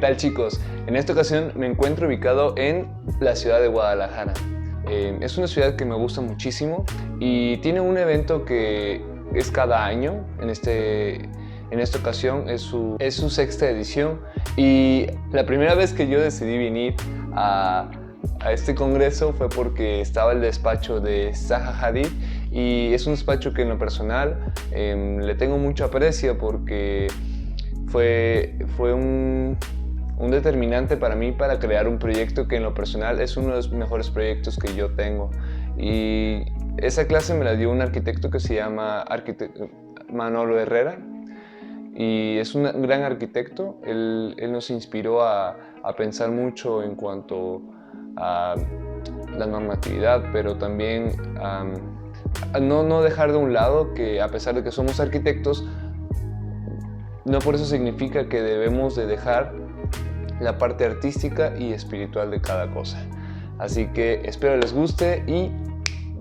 tal, chicos? En esta ocasión me encuentro ubicado en la ciudad de Guadalajara. Es una ciudad que me gusta muchísimo y tiene un evento que es cada año. En esta ocasión es su sexta edición, y la primera vez que yo decidí venir a este congreso fue porque estaba el despacho de Zaha Hadid, y es un despacho que en lo personal le tengo mucho aprecio porque fue un determinante para mí para crear un proyecto que en lo personal es uno de los mejores proyectos que yo tengo. Y esa clase me la dio un arquitecto que se llama Manolo Herrera, y es un gran arquitecto. Él nos inspiró a pensar mucho en cuanto a la normatividad, pero también a no dejar de un lado que, a pesar de que somos arquitectos, no por eso significa que debemos de dejar la parte artística y espiritual de cada cosa. Así que espero les guste y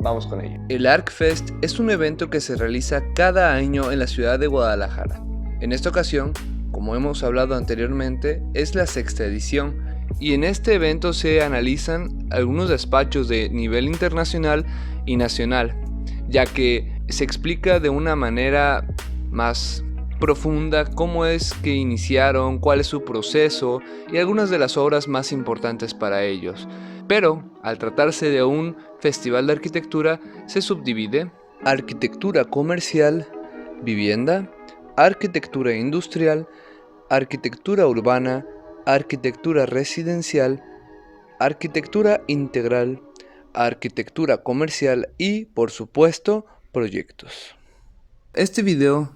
vamos con ello. El ArcFest es un evento que se realiza cada año en la ciudad de Guadalajara. En esta ocasión, como hemos hablado anteriormente, es la sexta edición, y en este evento se analizan algunos despachos de nivel internacional y nacional, ya que se explica de una manera más profunda cómo es que iniciaron, cuál es su proceso y algunas de las obras más importantes para ellos. Pero, al tratarse de un festival de arquitectura, se subdivide: arquitectura comercial, vivienda, arquitectura industrial, arquitectura urbana, arquitectura residencial, arquitectura integral, arquitectura comercial y, por supuesto, proyectos. Este video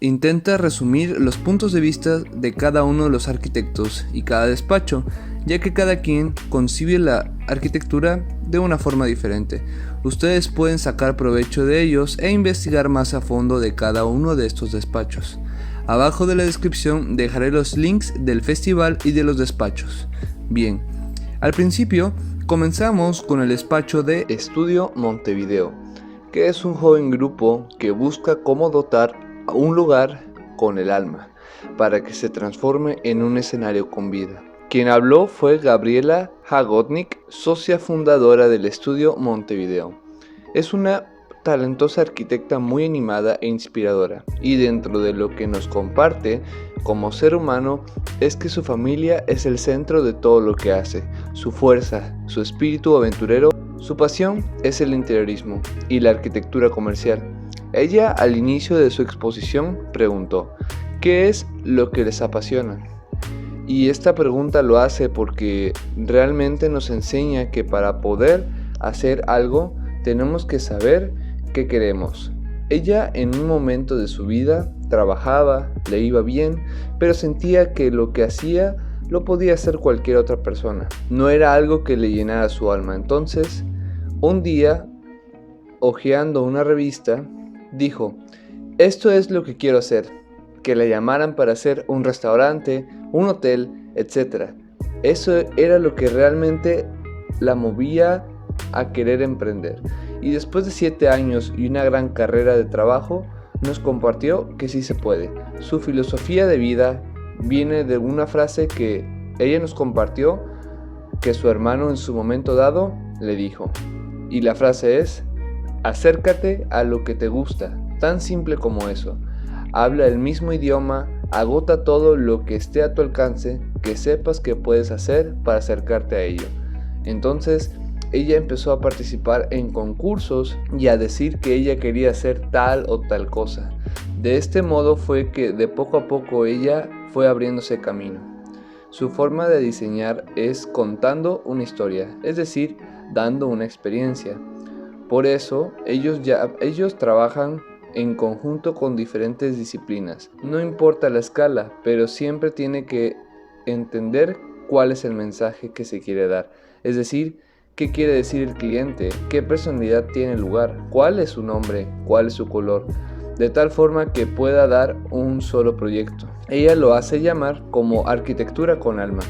intenta resumir los puntos de vista de cada uno de los arquitectos y cada despacho, ya que cada quien concibe la arquitectura de una forma diferente. Ustedes pueden sacar provecho de ellos e investigar más a fondo de cada uno de estos despachos. Abajo de la descripción dejaré los links del festival y de los despachos. Bien, al principio comenzamos con el despacho de Estudio Montevideo, que es un joven grupo que busca cómo dotar a un lugar con el alma para que se transforme en un escenario con vida. Quien habló fue Gabriela Jagotnik, socia fundadora del Estudio Montevideo. Es una talentosa arquitecta muy animada e inspiradora, y dentro de lo que nos comparte como ser humano es que su familia es el centro de todo lo que hace, su fuerza, su espíritu aventurero. Su pasión es el interiorismo y la arquitectura comercial. Ella, al inicio de su exposición, preguntó: ¿qué es lo que les apasiona? Y esta pregunta lo hace porque realmente nos enseña que para poder hacer algo tenemos que saber qué queremos. Ella, en un momento de su vida, trabajaba, le iba bien, pero sentía que lo que hacía lo podía hacer cualquier otra persona. No era algo que le llenara su alma. Entonces, un día, hojeando una revista, dijo: esto es lo que quiero hacer, que la llamaran para hacer un restaurante, un hotel, etc. Eso era lo que realmente la movía a querer emprender. Y después de 7 años y una gran carrera de trabajo, nos compartió que sí se puede. Su filosofía de vida viene de una frase que ella nos compartió, que su hermano en su momento dado le dijo. Y la frase es: acércate a lo que te gusta, tan simple como eso. Habla el mismo idioma, agota todo lo que esté a tu alcance, que sepas que puedes hacer para acercarte a ello. Entonces, ella empezó a participar en concursos y a decir que ella quería hacer tal o tal cosa. De este modo fue que de poco a poco ella fue abriéndose camino. Su forma de diseñar es contando una historia, es decir, dando una experiencia. Por eso, ellos trabajan en conjunto con diferentes disciplinas. No importa la escala, pero siempre tiene que entender cuál es el mensaje que se quiere dar. Es decir, qué quiere decir el cliente, qué personalidad tiene el lugar, cuál es su nombre, cuál es su color, de tal forma que pueda dar un solo proyecto. Ella lo hace llamar como arquitectura con alma,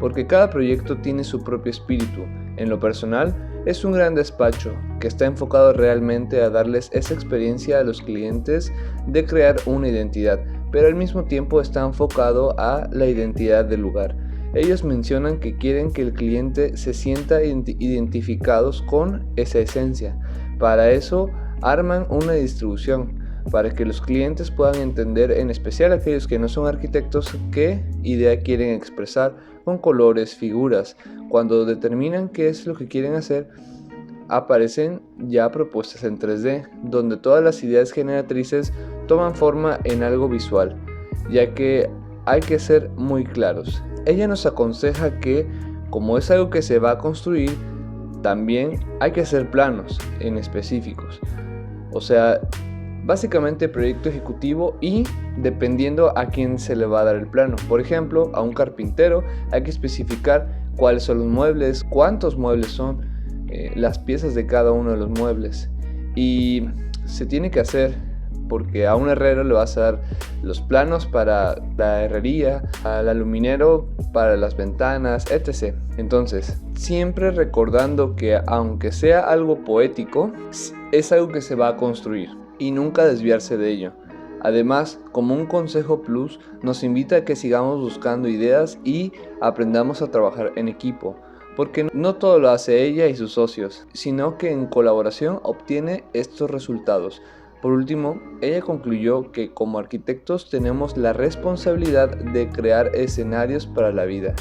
porque cada proyecto tiene su propio espíritu. En lo personal, es un gran despacho que está enfocado realmente a darles esa experiencia a los clientes de crear una identidad, pero al mismo tiempo está enfocado a la identidad del lugar. Ellos mencionan que quieren que el cliente se sienta identificados con esa esencia. Para eso arman una distribución, para que los clientes puedan entender, en especial aquellos que no son arquitectos, qué idea quieren expresar con colores, figuras. Cuando determinan qué es lo que quieren hacer, aparecen ya propuestas en 3D, donde todas las ideas generatrices toman forma en algo visual, ya que hay que ser muy claros. Ella nos aconseja que, como es algo que se va a construir, también hay que hacer planos en específicos. O sea, básicamente proyecto ejecutivo y dependiendo a quién se le va a dar el plano. Por ejemplo, a un carpintero hay que especificar cuáles son los muebles, cuántos muebles son, las piezas de cada uno de los muebles. Y se tiene que hacer porque a un herrero le vas a dar los planos para la herrería, al aluminero para las ventanas, etc. Entonces, siempre recordando que aunque sea algo poético, es algo que se va a construir y nunca desviarse de ello. Además, como un consejo plus, nos invita a que sigamos buscando ideas y aprendamos a trabajar en equipo, porque no todo lo hace ella y sus socios, sino que en colaboración obtiene estos resultados. Por último, ella concluyó que como arquitectos tenemos la responsabilidad de crear escenarios para la vida,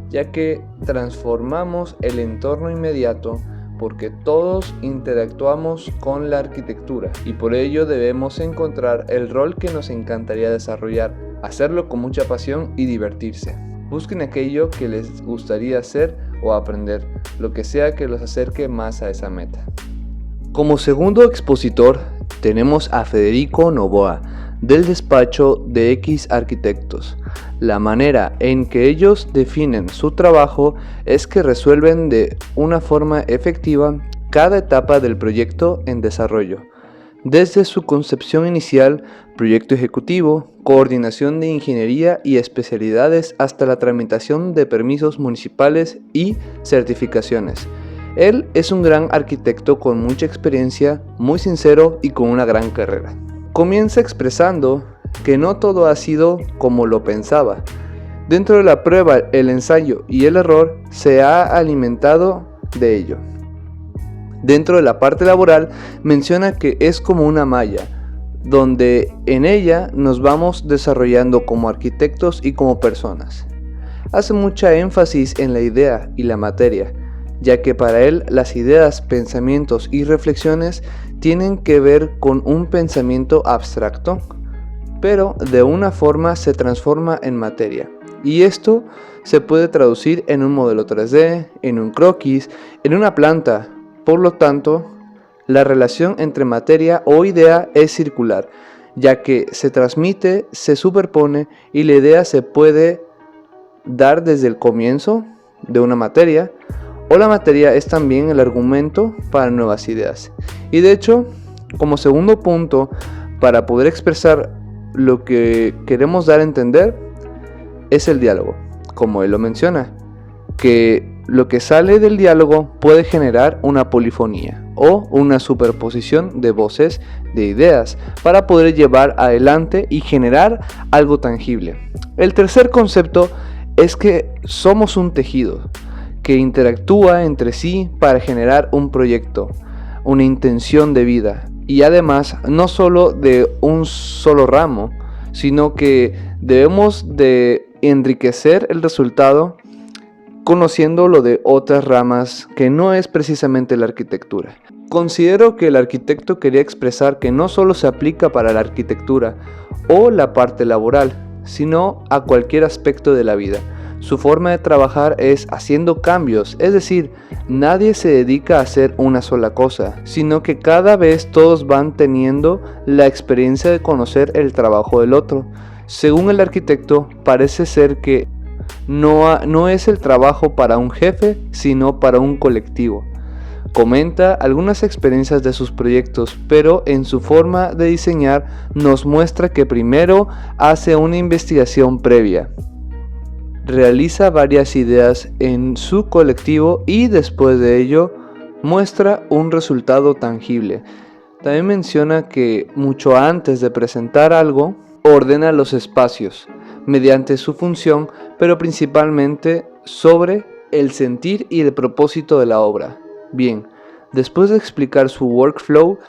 ya que transformamos el entorno inmediato porque todos interactuamos con la arquitectura y por ello debemos encontrar el rol que nos encantaría desarrollar, hacerlo con mucha pasión y divertirse. Busquen aquello que les gustaría hacer o aprender, lo que sea que los acerque más a esa meta. Como segundo expositor tenemos a Federico Novoa, del despacho de X Arquitectos. La manera en que ellos definen su trabajo es que resuelven de una forma efectiva cada etapa del proyecto en desarrollo, desde su concepción inicial, proyecto ejecutivo, coordinación de ingeniería y especialidades hasta la tramitación de permisos municipales y certificaciones. Él es un gran arquitecto con mucha experiencia, muy sincero y con una gran carrera. Comienza expresando que no todo ha sido como lo pensaba. Dentro de la prueba, el ensayo y el error se ha alimentado de ello. Dentro de la parte laboral menciona que es como una malla, donde en ella nos vamos desarrollando como arquitectos y como personas. Hace mucha énfasis en la idea y la materia, ya que para él las ideas, pensamientos y reflexiones tienen que ver con un pensamiento abstracto, pero de una forma se transforma en materia. Y esto se puede traducir en un modelo 3D, en un croquis, en una planta. Por lo tanto, la relación entre materia o idea es circular, ya que se transmite, se superpone y la idea se puede dar desde el comienzo de una materia, o la materia es también el argumento para nuevas ideas. Y de hecho, como segundo punto, para poder expresar lo que queremos dar a entender, es el diálogo, como él lo menciona, que lo que sale del diálogo puede generar una polifonía o una superposición de voces, de ideas, para poder llevar adelante y generar algo tangible. El tercer concepto es que somos un tejido que interactúa entre sí para generar un proyecto, una intención de vida, y además no solo de un solo ramo, sino que debemos de enriquecer el resultado conociendo lo de otras ramas que no es precisamente la arquitectura. Considero que el arquitecto quería expresar que no solo se aplica para la arquitectura o la parte laboral, sino a cualquier aspecto de la vida. Su forma de trabajar es haciendo cambios, es decir, nadie se dedica a hacer una sola cosa, sino que cada vez todos van teniendo la experiencia de conocer el trabajo del otro. Según el arquitecto, parece ser que no es el trabajo para un jefe, sino para un colectivo. Comenta algunas experiencias de sus proyectos, pero en su forma de diseñar nos muestra que primero hace una investigación previa. Realiza varias ideas en su colectivo y después de ello muestra un resultado tangible. También menciona que mucho antes de presentar algo, ordena los espacios mediante su función, pero principalmente sobre el sentir y el propósito de la obra. Bien, después de explicar su workflow,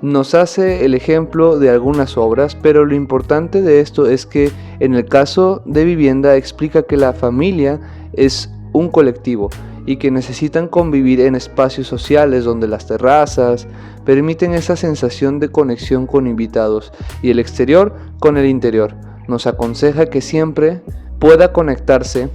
nos hace el ejemplo de algunas obras, pero lo importante de esto es que en el caso de vivienda explica que la familia es un colectivo y que necesitan convivir en espacios sociales donde las terrazas permiten esa sensación de conexión con invitados y el exterior con el interior. Nos aconseja que siempre pueda conectarse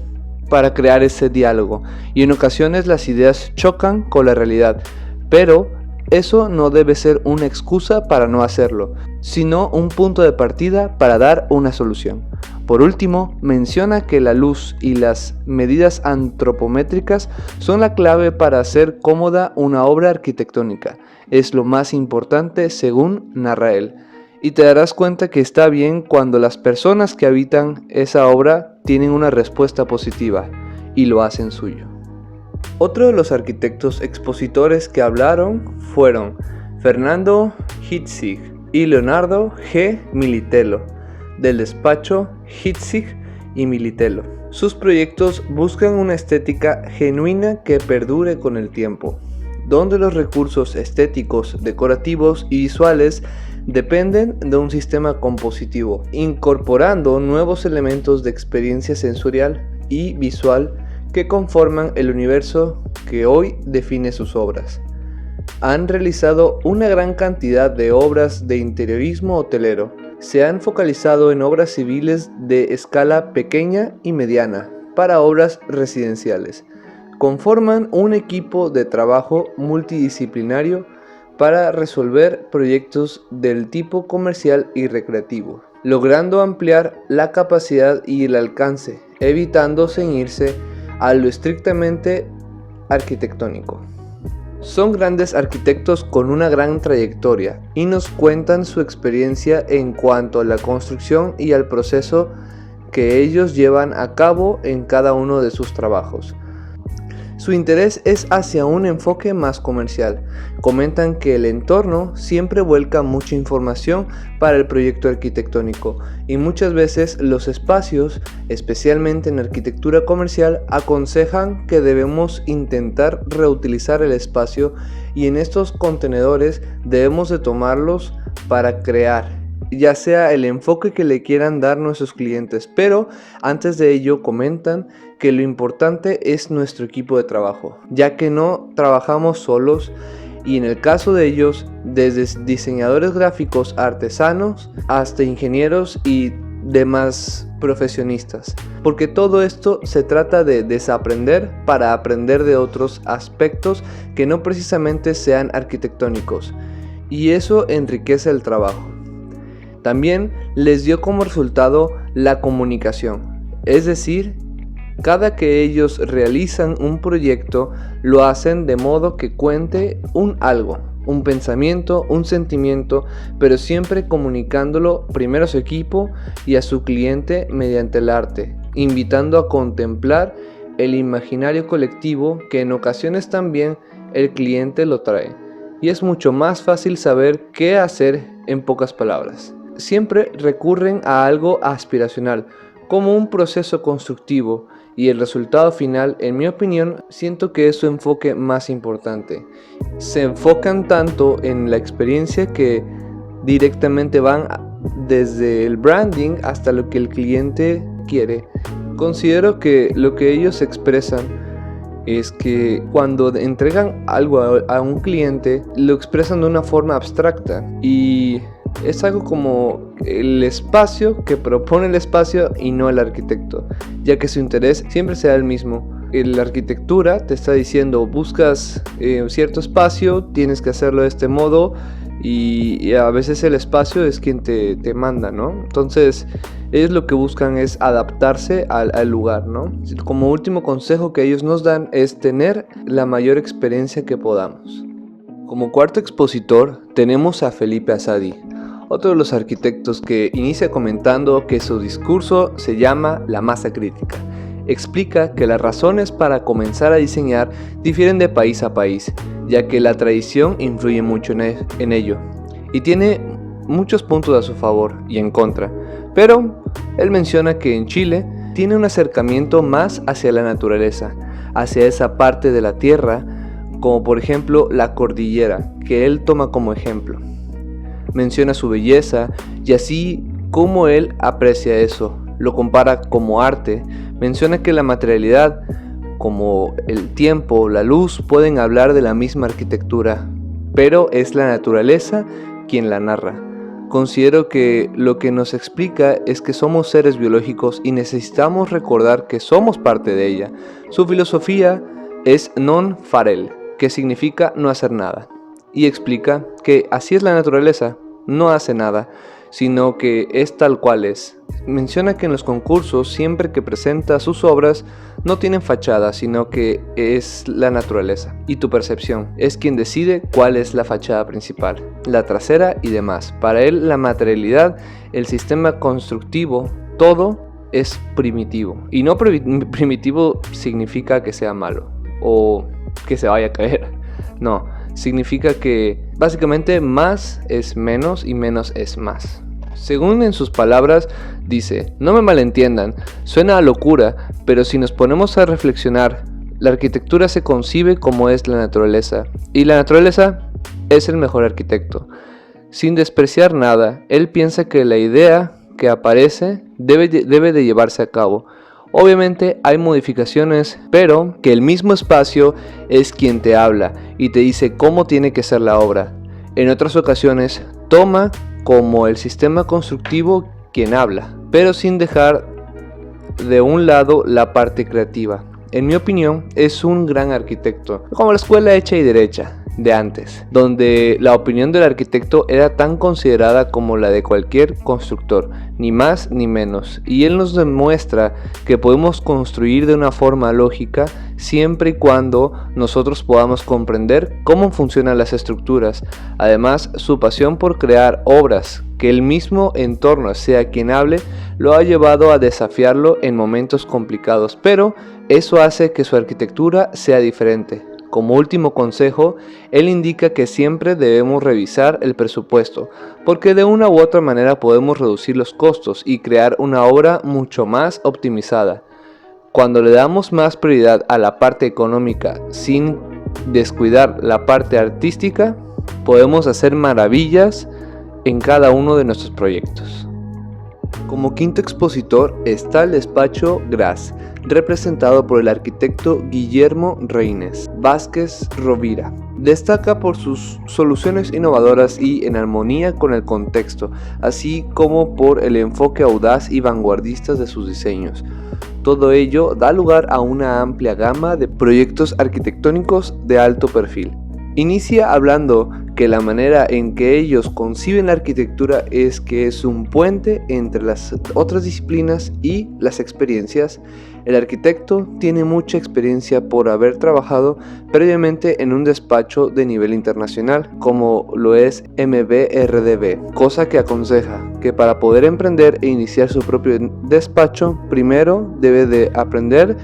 para crear ese diálogo, y en ocasiones las ideas chocan con la realidad, pero eso no debe ser una excusa para no hacerlo, sino un punto de partida para dar una solución. Por último, menciona que la luz y las medidas antropométricas son la clave para hacer cómoda una obra arquitectónica. Es lo más importante según narra él. Y te darás cuenta que está bien cuando las personas que habitan esa obra tienen una respuesta positiva y lo hacen suyo. Otro de los arquitectos expositores que hablaron fueron Fernando Hitzig y Leonardo G. Militello, del despacho Hitzig y Militello. Sus proyectos buscan una estética genuina que perdure con el tiempo, donde los recursos estéticos, decorativos y visuales dependen de un sistema compositivo, incorporando nuevos elementos de experiencia sensorial y visual que conforman el universo que hoy define sus obras. Han realizado una gran cantidad de obras de interiorismo hotelero. Se han focalizado en obras civiles de escala pequeña y mediana para obras residenciales. Conforman un equipo de trabajo multidisciplinario para resolver proyectos del tipo comercial y recreativo, logrando ampliar la capacidad y el alcance, evitando ceñirse a lo estrictamente arquitectónico. Son grandes arquitectos con una gran trayectoria y nos cuentan su experiencia en cuanto a la construcción y al proceso que ellos llevan a cabo en cada uno de sus trabajos. Su interés es hacia un enfoque más comercial. Comentan que el entorno siempre vuelca mucha información para el proyecto arquitectónico y muchas veces los espacios, especialmente en arquitectura comercial, aconsejan que debemos intentar reutilizar el espacio y en estos contenedores debemos de tomarlos para crear, ya sea el enfoque que le quieran dar nuestros clientes, pero antes de ello comentan que lo importante es nuestro equipo de trabajo, ya que no trabajamos solos y en el caso de ellos, desde diseñadores gráficos, artesanos, hasta ingenieros y demás profesionistas, porque todo esto se trata de desaprender para aprender de otros aspectos que no precisamente sean arquitectónicos, y eso enriquece el trabajo. También les dio como resultado la comunicación, es decir, cada que ellos realizan un proyecto lo hacen de modo que cuente un algo, un pensamiento, un sentimiento, pero siempre comunicándolo primero a su equipo y a su cliente mediante el arte, invitando a contemplar el imaginario colectivo que en ocasiones también el cliente lo trae, y es mucho más fácil saber qué hacer en pocas palabras. Siempre recurren a algo aspiracional, como un proceso constructivo, y el resultado final, en mi opinión, siento que es su enfoque más importante. Se enfocan tanto en la experiencia que directamente van desde el branding hasta lo que el cliente quiere. Considero que lo que ellos expresan es que cuando entregan algo a un cliente, lo expresan de una forma abstracta y es algo como el espacio que propone el espacio y no el arquitecto, ya que su interés siempre será el mismo. La arquitectura te está diciendo, buscas cierto espacio, tienes que hacerlo de este modo y a veces el espacio es quien te manda, ¿no? Entonces ellos lo que buscan es adaptarse al lugar, ¿no? Como último consejo que ellos nos dan es tener la mayor experiencia que podamos. Como cuarto expositor tenemos a Felipe Azadi, otro de los arquitectos que inicia comentando que su discurso se llama La masa crítica. Explica que las razones para comenzar a diseñar difieren de país a país, ya que la tradición influye mucho en ello, y tiene muchos puntos a su favor y en contra, Pero él menciona que en Chile tiene un acercamiento más hacia la naturaleza, hacia esa parte de la tierra, como por ejemplo la cordillera, que él toma como ejemplo. Menciona su belleza y así como él aprecia eso, lo compara como arte. Menciona que la materialidad, como el tiempo, la luz, pueden hablar de la misma arquitectura, pero es la naturaleza quien la narra. Considero que lo que nos explica es que somos seres biológicos y necesitamos recordar que somos parte de ella. Su filosofía es non farel, que significa no hacer nada, y explica que así es la naturaleza, no hace nada, sino que es tal cual es. Menciona que en los concursos, siempre que presenta sus obras, no tienen fachada, sino que es la naturaleza y tu percepción es quien decide cuál es la fachada principal, la trasera y demás. Para él la materialidad, el sistema constructivo, todo es primitivo. Y no primitivo significa que sea malo o que se vaya a caer, no, significa que básicamente más es menos y menos es más. Según en sus palabras, dice, no me malentiendan, suena a locura, pero si nos ponemos a reflexionar, la arquitectura se concibe como es la naturaleza, y la naturaleza es el mejor arquitecto. Sin despreciar nada, él piensa que la idea que aparece debe de llevarse a cabo. Obviamente hay modificaciones, pero que el mismo espacio es quien te habla y te dice cómo tiene que ser la obra. En otras ocasiones, toma como el sistema constructivo quien habla, pero sin dejar de un lado la parte creativa. En mi opinión, es un gran arquitecto, como la escuela hecha y derecha de antes, donde la opinión del arquitecto era tan considerada como la de cualquier constructor, ni más ni menos, y él nos demuestra que podemos construir de una forma lógica siempre y cuando nosotros podamos comprender cómo funcionan las estructuras. Además, su pasión por crear obras que el mismo entorno sea quien hable, lo ha llevado a desafiarlo en momentos complicados, pero eso hace que su arquitectura sea diferente. Como último consejo, él indica que siempre debemos revisar el presupuesto, porque de una u otra manera podemos reducir los costos y crear una obra mucho más optimizada. Cuando le damos más prioridad a la parte económica sin descuidar la parte artística, podemos hacer maravillas en cada uno de nuestros proyectos. Como quinto expositor está el despacho Gras, representado por el arquitecto Guillermo Reynés Vázquez Rovira. Destaca por sus soluciones innovadoras y en armonía con el contexto, así como por el enfoque audaz y vanguardista de sus diseños. Todo ello da lugar a una amplia gama de proyectos arquitectónicos de alto perfil. Inicia hablando que la manera en que ellos conciben la arquitectura es que es un puente entre las otras disciplinas y las experiencias. El arquitecto tiene mucha experiencia por haber trabajado previamente en un despacho de nivel internacional, como lo es MBRDB, cosa que aconseja que para poder emprender e iniciar su propio despacho, primero debe de aprender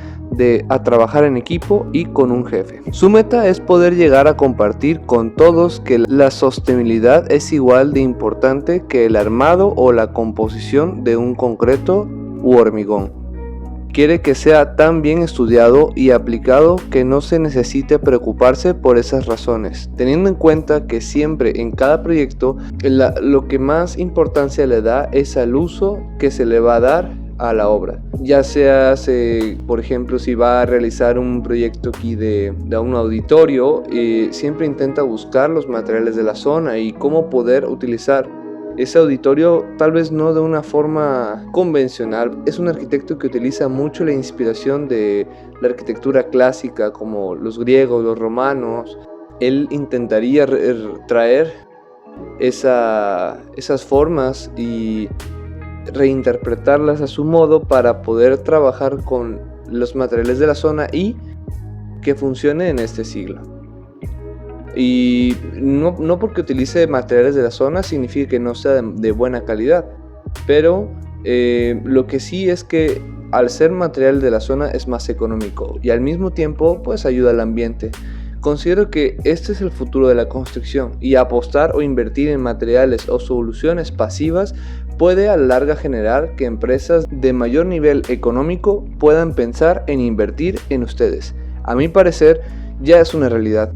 a trabajar en equipo y con un jefe. Su meta es poder llegar a compartir con todos que la sostenibilidad es igual de importante que el armado o la composición de un concreto u hormigón. Quiere que sea tan bien estudiado y aplicado que no se necesite preocuparse por esas razones, teniendo en cuenta que siempre en cada proyecto lo que más importancia le da es al uso que se le va a dar a la obra, ya sea por ejemplo si va a realizar un proyecto aquí de un auditorio, siempre intenta buscar los materiales de la zona y cómo poder utilizar ese auditorio, tal vez no de una forma convencional. Es un arquitecto que utiliza mucho la inspiración de la arquitectura clásica como los griegos, los romanos. Él intentaría traer esas formas y reinterpretarlas a su modo para poder trabajar con los materiales de la zona y que funcione en este siglo. Y no porque utilice materiales de la zona significa que no sea de buena calidad, pero lo que sí es que al ser material de la zona es más económico y al mismo tiempo pues ayuda al ambiente. Considero que este es el futuro de la construcción y apostar o invertir en materiales o soluciones pasivas puede a la larga generar que empresas de mayor nivel económico puedan pensar en invertir en ustedes. A mi parecer, ya es una realidad.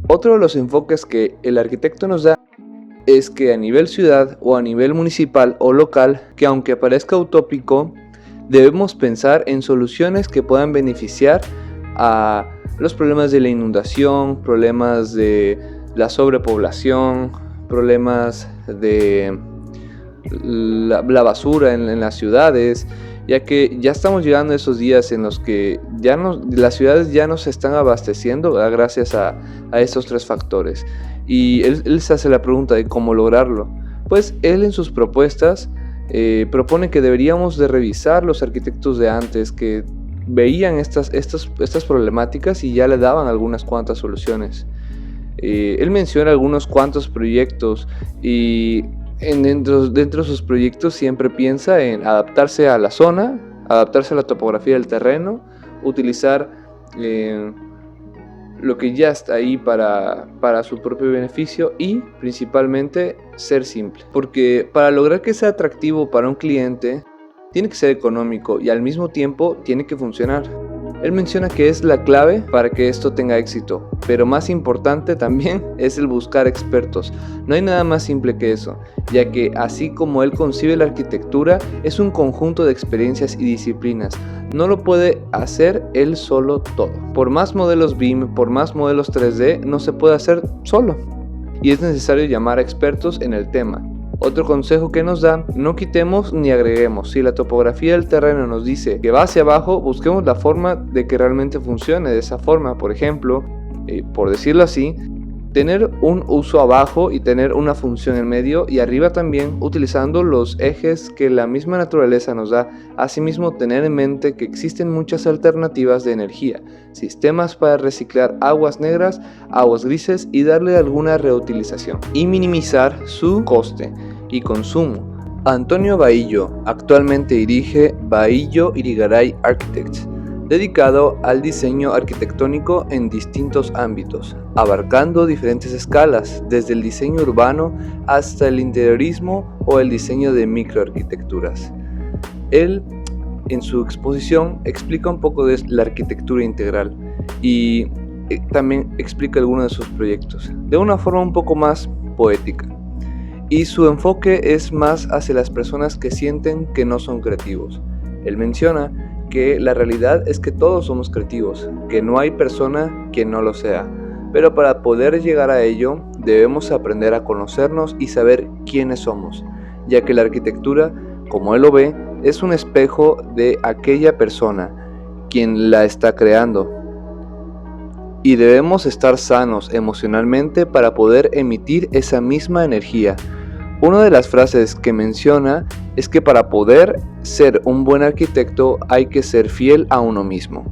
Otro de los enfoques que el arquitecto nos da es que a nivel ciudad o a nivel municipal o local, que aunque parezca utópico, debemos pensar en soluciones que puedan beneficiar a los problemas de la inundación, problemas de la sobrepoblación, problemas de la basura en las ciudades, ya que ya estamos llegando a esos días en los que las ciudades ya no se están abasteciendo gracias a estos tres factores. Y él se hace la pregunta de cómo lograrlo. Pues él en sus propuestas propone que deberíamos de revisar los arquitectos de antes que veían estas problemáticas y ya le daban algunas cuantas soluciones. Él menciona algunos cuantos proyectos y dentro de sus proyectos siempre piensa en adaptarse a la zona, adaptarse a la topografía del terreno, utilizar lo que ya está ahí para su propio beneficio y principalmente ser simple. Porque para lograr que sea atractivo para un cliente, tiene que ser económico y al mismo tiempo tiene que funcionar. Él menciona que es la clave para que esto tenga éxito, pero más importante también es el buscar expertos. No hay nada más simple que eso, ya que así como él concibe la arquitectura, es un conjunto de experiencias y disciplinas. No lo puede hacer él solo todo. Por más modelos BIM, por más modelos 3D, no se puede hacer solo. Y es necesario llamar a expertos en el tema. Otro consejo que nos da, no quitemos ni agreguemos. Si la topografía del terreno nos dice que va hacia abajo, busquemos la forma de que realmente funcione de esa forma. Por ejemplo, por decirlo así, tener un uso abajo y tener una función en medio y arriba también, utilizando los ejes que la misma naturaleza nos da. Asimismo, tener en mente que existen muchas alternativas de energía, sistemas para reciclar aguas negras, aguas grises y darle alguna reutilización y minimizar su coste y consumo. Antonio Bahillo actualmente dirige Bahillo Irigaray Architects, dedicado al diseño arquitectónico en distintos ámbitos, abarcando diferentes escalas, desde el diseño urbano hasta el interiorismo o el diseño de microarquitecturas. Él, en su exposición, explica un poco de la arquitectura integral y también explica algunos de sus proyectos, de una forma un poco más poética. Y su enfoque es más hacia las personas que sienten que no son creativos. Él menciona que la realidad es que todos somos creativos, que no hay persona que no lo sea, pero para poder llegar a ello debemos aprender a conocernos y saber quiénes somos, ya que la arquitectura, como él lo ve, es un espejo de aquella persona, quien la está creando. Y debemos estar sanos emocionalmente para poder emitir esa misma energía. Una de las frases que menciona es que para poder ser un buen arquitecto hay que ser fiel a uno mismo.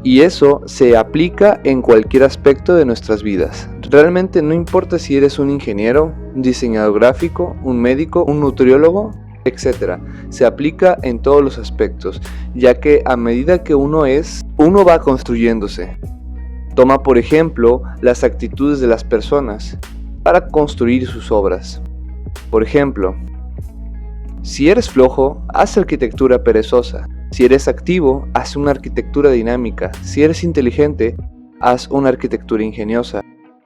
Y eso se aplica en cualquier aspecto de nuestras vidas. Realmente no importa si eres un ingeniero, un diseñador gráfico, un médico, un nutriólogo, etc. Se aplica en todos los aspectos, ya que a medida que uno va construyéndose. Toma por ejemplo las actitudes de las personas para construir sus obras. Por ejemplo, si eres flojo, haz arquitectura perezosa. Si eres activo, haz una arquitectura dinámica. Si eres inteligente, haz una arquitectura ingeniosa.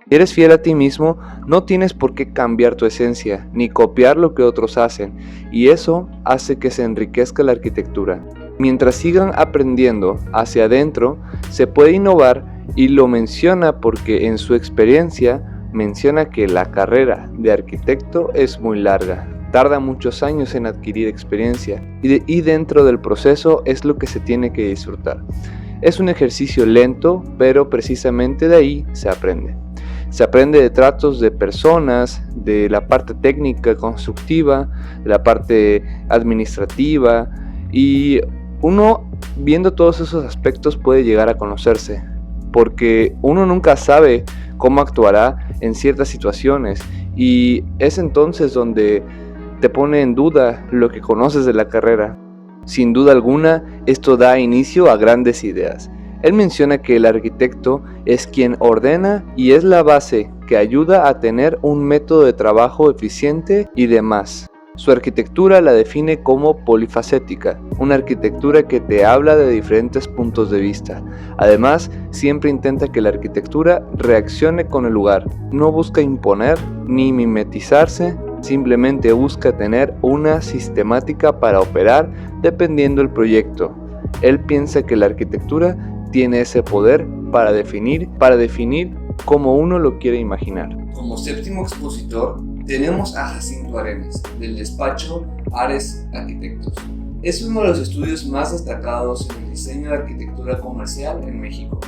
Si eres fiel a ti mismo, no tienes por qué cambiar tu esencia, ni copiar lo que otros hacen, y eso hace que se enriquezca la arquitectura. Mientras sigan aprendiendo hacia adentro, se puede innovar, y lo menciona porque en su experiencia menciona que la carrera de arquitecto es muy larga, tarda muchos años en adquirir experiencia y dentro del proceso es lo que se tiene que disfrutar. Es un ejercicio lento, pero precisamente de ahí se aprende. Se aprende de tratos de personas, de la parte técnica constructiva, de la parte administrativa y uno viendo todos esos aspectos puede llegar a conocerse, porque uno nunca sabe cómo actuará en ciertas situaciones y es entonces donde te pone en duda lo que conoces de la carrera. Sin duda alguna, esto da inicio a grandes ideas. Él menciona que el arquitecto es quien ordena y es la base que ayuda a tener un método de trabajo eficiente y demás. Su arquitectura la define como polifacética, una arquitectura que te habla de diferentes puntos de vista. Además, siempre intenta que la arquitectura reaccione con el lugar. No busca imponer ni mimetizarse, simplemente busca tener una sistemática para operar dependiendo del proyecto. Él piensa que la arquitectura tiene ese poder para definir como uno lo quiere imaginar. Como séptimo expositor tenemos a Jacinto Arenas, del despacho Ares Arquitectos. Es uno de los estudios más destacados en el diseño de arquitectura comercial en México.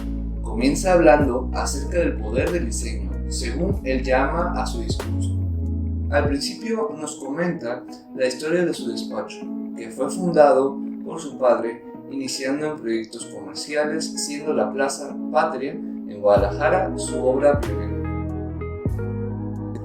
Comienza hablando acerca del poder del diseño, según él llama a su discurso. Al principio nos comenta la historia de su despacho, que fue fundado por su padre, iniciando en proyectos comerciales, siendo la Plaza Patria en Guadalajara su obra pionera.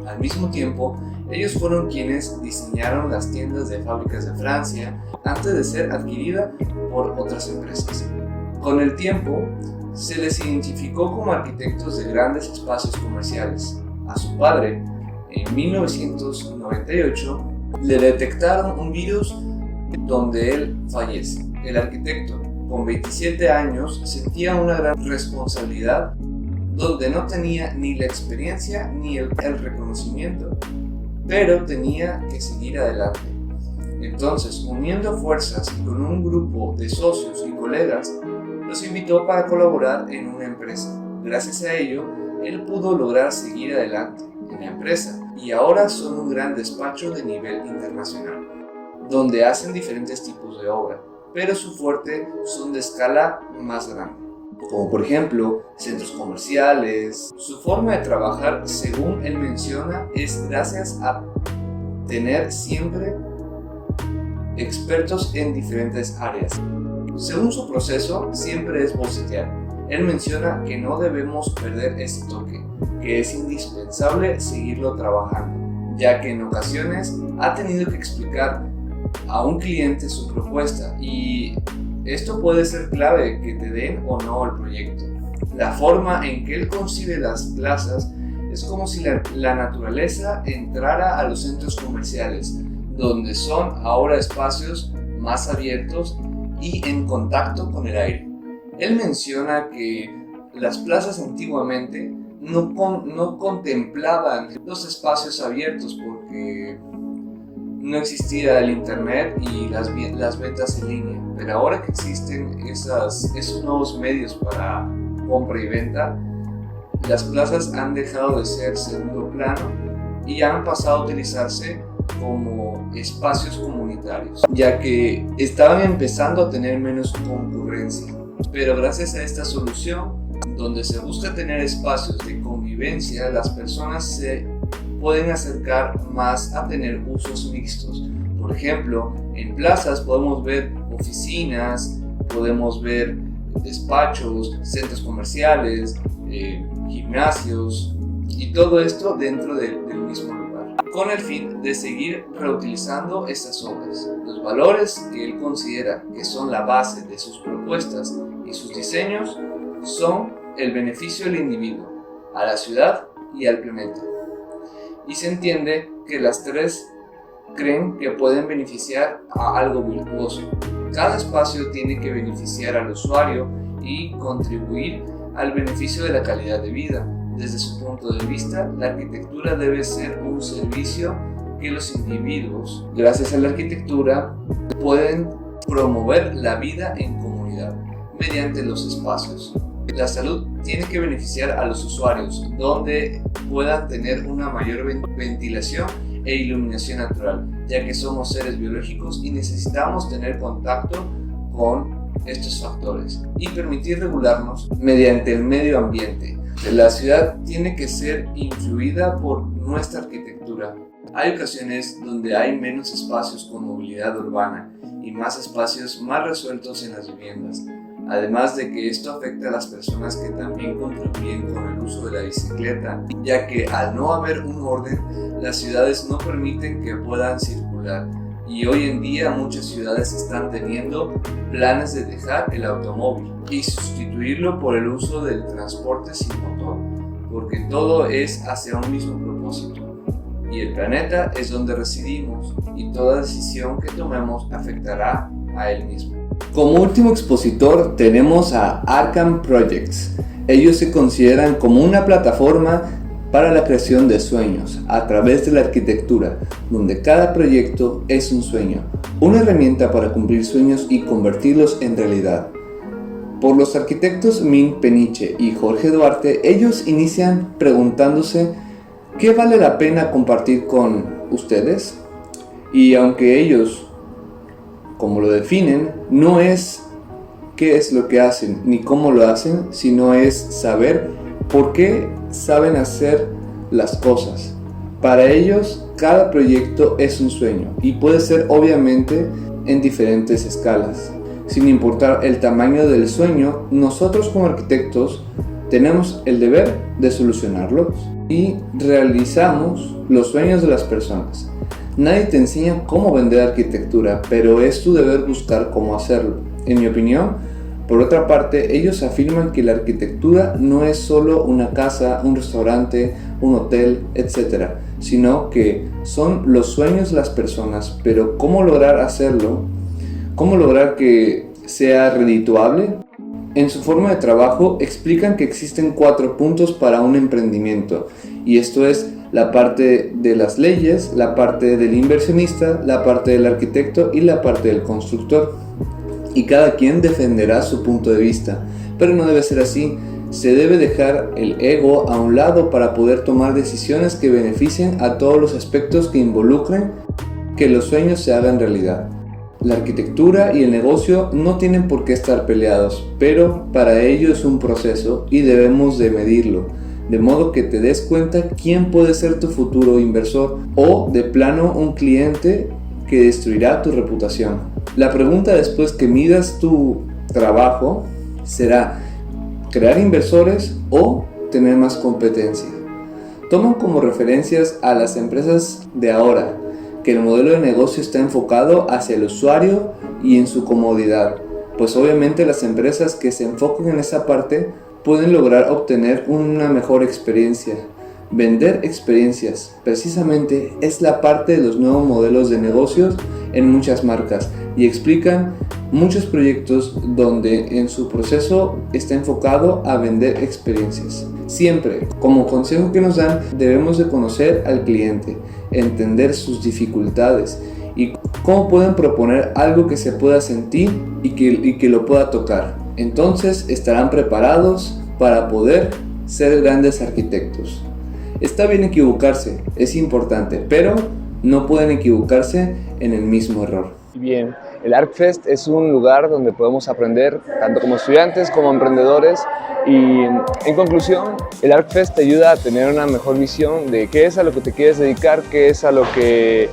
Al mismo tiempo, ellos fueron quienes diseñaron las tiendas de fábricas de Francia antes de ser adquirida por otras empresas. Con el tiempo, se les identificó como arquitectos de grandes espacios comerciales. A su padre, en 1998, le detectaron un virus donde él fallece. El arquitecto, con 27 años, sentía una gran responsabilidad donde no tenía ni la experiencia ni el reconocimiento, pero tenía que seguir adelante. Entonces, uniendo fuerzas y con un grupo de socios y colegas, los invitó para colaborar en una empresa. Gracias a ello, él pudo lograr seguir adelante en la empresa y ahora son un gran despacho de nivel internacional, donde hacen diferentes tipos de obra, pero su fuerte son de escala más grande, como por ejemplo centros comerciales. Su forma de trabajar, según él menciona, es gracias a tener siempre expertos en diferentes áreas. Según su proceso, siempre es bocetear. Él menciona que no debemos perder ese toque, que es indispensable seguirlo trabajando, ya que en ocasiones ha tenido que explicar a un cliente su propuesta y esto puede ser clave que te den o no el proyecto. La forma en que él concibe las plazas es como si la naturaleza entrara a los centros comerciales, donde son ahora espacios más abiertos y en contacto con el aire. Él menciona que las plazas antiguamente no contemplaban los espacios abiertos porque no existía el internet y las ventas en línea, pero ahora que existen esos nuevos medios para compra y venta, las plazas han dejado de ser segundo plano y han pasado a utilizarse como espacios comunitarios, ya que estaban empezando a tener menos concurrencia. Pero gracias a esta solución, donde se busca tener espacios de convivencia, las personas se pueden acercar más a tener usos mixtos. Por ejemplo, en plazas podemos ver oficinas, podemos ver despachos, centros comerciales, gimnasios y todo esto dentro del mismo lugar, con el fin de seguir reutilizando estas obras. Los valores que él considera que son la base de sus propuestas y sus diseños son el beneficio del individuo, a la ciudad y al planeta. Y se entiende que las tres creen que pueden beneficiar a algo virtuoso. Cada espacio tiene que beneficiar al usuario y contribuir al beneficio de la calidad de vida. Desde su punto de vista, la arquitectura debe ser un servicio que los individuos, gracias a la arquitectura, pueden promover la vida en comunidad mediante los espacios. La salud tiene que beneficiar a los usuarios, donde puedan tener una mayor ventilación e iluminación natural, ya que somos seres biológicos y necesitamos tener contacto con estos factores y permitir regularnos mediante el medio ambiente. La ciudad tiene que ser influida por nuestra arquitectura. Hay ocasiones donde hay menos espacios con movilidad urbana y más espacios más resueltos en las viviendas. Además de que esto afecta a las personas que también contribuyen con el uso de la bicicleta, ya que al no haber un orden, las ciudades no permiten que puedan circular. Y hoy en día muchas ciudades están teniendo planes de dejar el automóvil y sustituirlo por el uso del transporte sin motor, porque todo es hacia un mismo propósito. y el planeta es donde residimos y toda decisión que tomemos afectará a él mismo. Como último expositor tenemos a Arkham Projects. Ellos se consideran como una plataforma para la creación de sueños a través de la arquitectura, donde cada proyecto es un sueño, una herramienta para cumplir sueños y convertirlos en realidad. Por los arquitectos Min Peniche y Jorge Duarte, ellos inician preguntándose ¿qué vale la pena compartir con ustedes? Y aunque ellos, como lo definen, no es qué es lo que hacen ni cómo lo hacen, sino es saber por qué saben hacer las cosas. Para ellos, cada proyecto es un sueño y puede ser obviamente en diferentes escalas. Sin importar el tamaño del sueño, nosotros como arquitectos tenemos el deber de solucionarlos y realizamos los sueños de las personas. Nadie te enseña cómo vender arquitectura, pero es tu deber buscar cómo hacerlo. En mi opinión, por otra parte, ellos afirman que la arquitectura no es solo una casa, un restaurante, un hotel, etc., sino que son los sueños de las personas, pero ¿cómo lograr hacerlo? ¿Cómo lograr que sea redituable? En su forma de trabajo explican que existen 4 puntos para un emprendimiento, y esto es la parte de las leyes, la parte del inversionista, la parte del arquitecto y la parte del constructor. Y cada quien defenderá su punto de vista, pero no debe ser así. Se debe dejar el ego a un lado para poder tomar decisiones que beneficien a todos los aspectos que involucren que los sueños se hagan realidad. La arquitectura y el negocio no tienen por qué estar peleados, pero para ello es un proceso y debemos de medirlo, de modo que te des cuenta quién puede ser tu futuro inversor o de plano un cliente que destruirá tu reputación. La pregunta después que midas tu trabajo será crear inversores o tener más competencia. Toman como referencias a las empresas de ahora, que el modelo de negocio está enfocado hacia el usuario y en su comodidad, pues obviamente las empresas que se enfocan en esa parte pueden lograr obtener una mejor experiencia. Vender experiencias, precisamente, es la parte de los nuevos modelos de negocios en muchas marcas y explican muchos proyectos donde en su proceso está enfocado a vender experiencias. Siempre, como consejo que nos dan, debemos de conocer al cliente, entender sus dificultades y cómo pueden proponer algo que se pueda sentir y que lo pueda tocar. Entonces estarán preparados para poder ser grandes arquitectos. Está bien equivocarse, es importante, pero no pueden equivocarse en el mismo error. Bien, el ArcFest es un lugar donde podemos aprender tanto como estudiantes como emprendedores y en conclusión, el ArcFest te ayuda a tener una mejor visión de qué es a lo que te quieres dedicar, qué es a lo que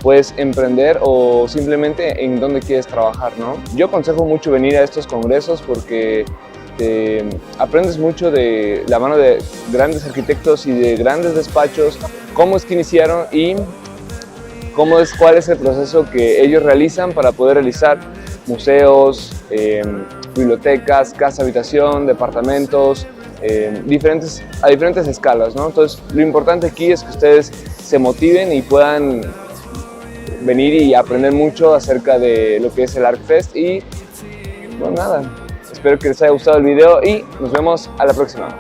puedes emprender o simplemente en dónde quieres trabajar, ¿no? Yo aconsejo mucho venir a estos congresos porque aprendes mucho de la mano de grandes arquitectos y de grandes despachos, cómo es que iniciaron y cuál es el proceso que ellos realizan para poder realizar museos, bibliotecas, casa habitación, departamentos, a diferentes escalas, ¿no? Entonces lo importante aquí es que ustedes se motiven y puedan venir y aprender mucho acerca de lo que es el ArcFest y bueno, nada. Espero que les haya gustado el video y nos vemos a la próxima.